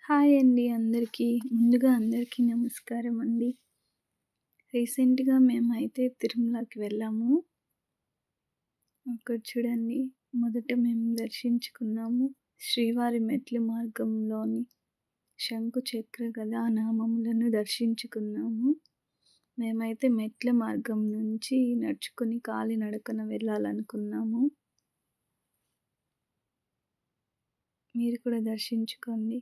Hi అండి అందరికీ. ముందుగా అందరికీ నమస్కారం అండి. రీసెంట్‌గా మేమైతే తిరుమలకి వెళ్ళాము. అక్కడ చూడండి, మొదట మేము దర్శించుకున్నాము శ్రీవారి మెట్ల మార్గంలోని శంకు చక్ర గదా నామములను దర్శించుకున్నాము. మేమైతే మెట్ల మార్గం నుంచి నడుచుకొని కాలినడకన వెళ్ళాలనుకున్నాము. మీరు కూడా దర్శించుకోండి.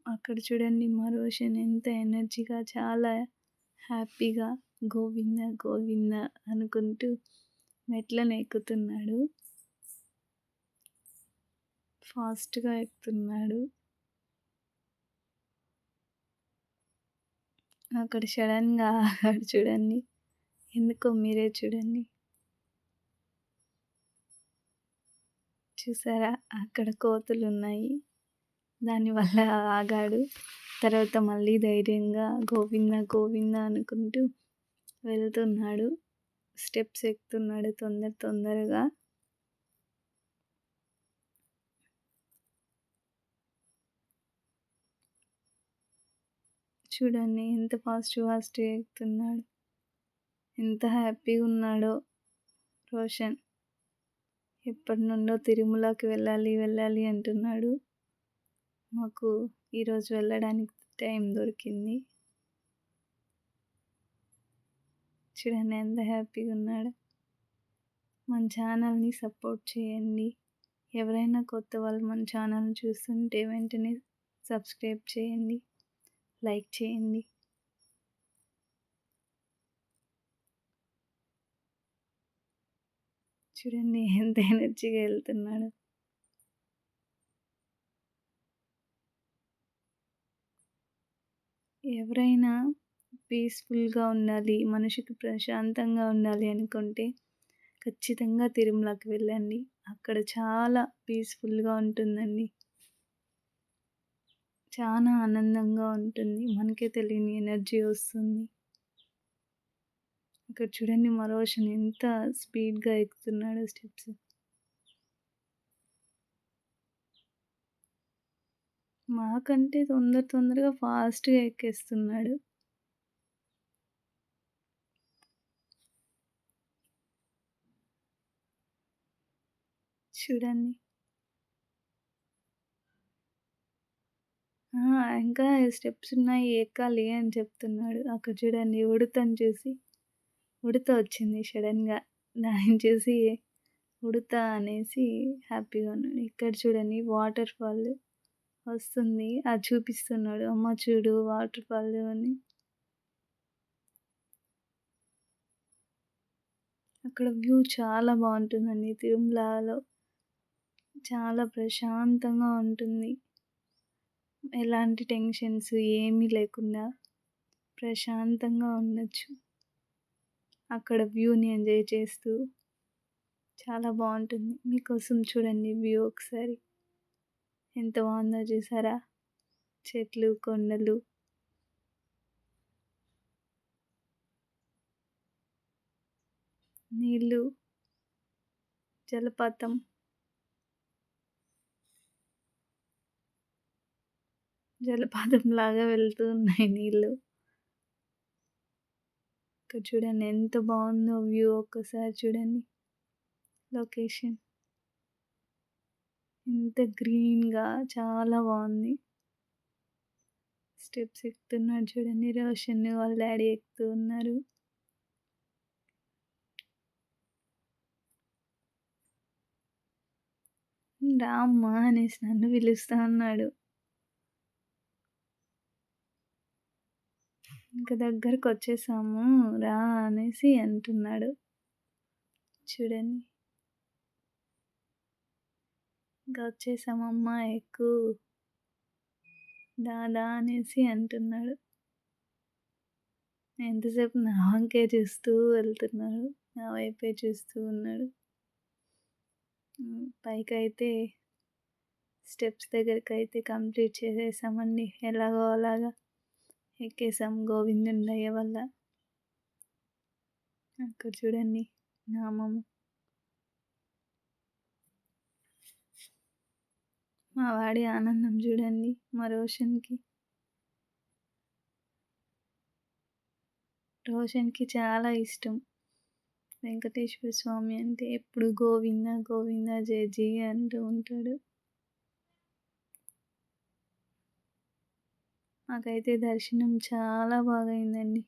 అక్కడ చూడండి మా రోషన్ ఎంత ఎనర్జీగా చాలా హ్యాపీగా గోవింద గోవింద అనుకుంటూ మెట్లను ఎక్కుతున్నాడు. ఫాస్ట్‌గా ఎక్కుతున్నాడు. అక్కడ సడెన్‌గా ఆగాడు చూడండి. ఎందుకో మీరే చూడండి. చూసారా? అక్కడ కోతులున్నాయి. దానివల్ల ఆగాడు. తర్వాత మళ్ళీ ధైర్యంగా గోవింద గోవింద అనుకుంటూ వెళ్తున్నాడు. స్టెప్స్ ఎక్కుతున్నాడు తొందరగా. చూడండి ఎంత ఫాస్ట్‌గా ఎక్కుతున్నాడు. ఎంత హ్యాపీగా ఉన్నాడో రోషన్. ఎప్పటినుండో తిరుమలకి వెళ్ళాలి అంటున్నాడు. మాకు ఈరోజు వెళ్ళడానికి టైం దొరికింది. చూడండి ఎంత హ్యాపీగా ఉన్నాడో. మన ఛానల్‌ని సపోర్ట్ చేయండి. ఎవరైనా కొత్త వాళ్ళు మన ఛానల్‌ని చూస్తుంటే వెంటనే సబ్స్క్రైబ్ చేయండి. లైక్ చేయండి. చూడండి ఎంత ఎనర్జీగా వెళ్తున్నాడో. ఎవరైనా పీస్‌ఫుల్‌గా ఉండాలి, మనసుకి ప్రశాంతంగా ఉండాలి అనుకుంటే ఖచ్చితంగా తిరుమలకి వెళ్ళండి. అక్కడ చాలా పీస్‌ఫుల్‌గా ఉంటుందండి. చాలా ఆనందంగా ఉంటుంది. మనకే తెలియని ఎనర్జీ వస్తుంది. ఇక్కడ చూడండి మా రోషన్ ఎంత స్పీడ్‌గా ఎక్కుతున్నాడో స్టెప్స్. మాకంటే తొందరగా ఫాస్ట్‌గా ఎక్కేస్తున్నాడు. చూడండి. ఇంకా స్టెప్స్ ఉన్నాయి ఎక్కాలి అని చెప్తున్నాడు. అక్కడ చూడండి ఉడతని చూసి ఉడత వచ్చింది సడెన్‌గా. దాన్ని చూసి ఉడత అనేసి హ్యాపీగా ఉన్నాడు. ఇక్కడ చూడండి వాటర్ ఫాల్ వస్తుంది. అది చూపిస్తున్నాడు. అమ్మ చూడు వాటర్ ఫాల్ అని. అక్కడ వ్యూ చాలా బావుంటుందండి తిరుమలలో. చాలా ప్రశాంతంగా ఉంటుంది. ఎలాంటి టెన్షన్స్ ఏమీ లేకుండా ప్రశాంతంగా ఉండొచ్చు. అక్కడ వ్యూని ఎంజాయ్ చేస్తూ చాలా బావుంటుంది. మీకోసం చూడండి వ్యూ ఒకసారి. ఎంత బావుందో చూసారా? చెట్లు, కొండలు. నీళ్ళు, జలపాతం. జలపాతంలాగా వెళ్తూ ఉన్నాయి నీళ్ళు. ఇక్కడ చూడండి ఎంత బావుందో వ్యూ ఒక్కసారి చూడండి. లొకేషన్. ఎంత గ్రీన్‌గా చాలా బావుంది. స్టెప్స్ ఎక్కుతున్నాడు చూడండి రోషన్ వాళ్ళ డాడీ ఎక్కుతూ ఉన్నారు. రా అమ్మా అనేసి నన్ను పిలుస్తా ఉన్నాడు. ఇంక దగ్గరకొచ్చేసాము రా అనేసి అంటున్నాడు. చూడండి. ఇంక వచ్చేసామమ్మా ఎక్కు. దా అనేసి అంటున్నాడు. ఎంతసేపు నా వంకే చూస్తూ వెళ్తున్నాడు. నా వైపే చూస్తూ ఉన్నాడు. పైకైతే స్టెప్స్ దగ్గరకైతే కంప్లీట్ చేసేసామండి. ఎలాగో అలాగా ఎక్కేసాం గోవిందుని దయ వల్ల. అక్కడ చూడండి నామము. మా వాడి ఆనందం జూడండి మా రోషన్‌కి. రోషన్‌కి చాలా ఇష్టం వెంకటేశ్వర స్వామి అంటే. ఎప్పుడు గోవింద గోవింద జయ జయ అంటూ ఉంటాడు. మాకైతే దర్శనం చాలా బాగా అయిందండి.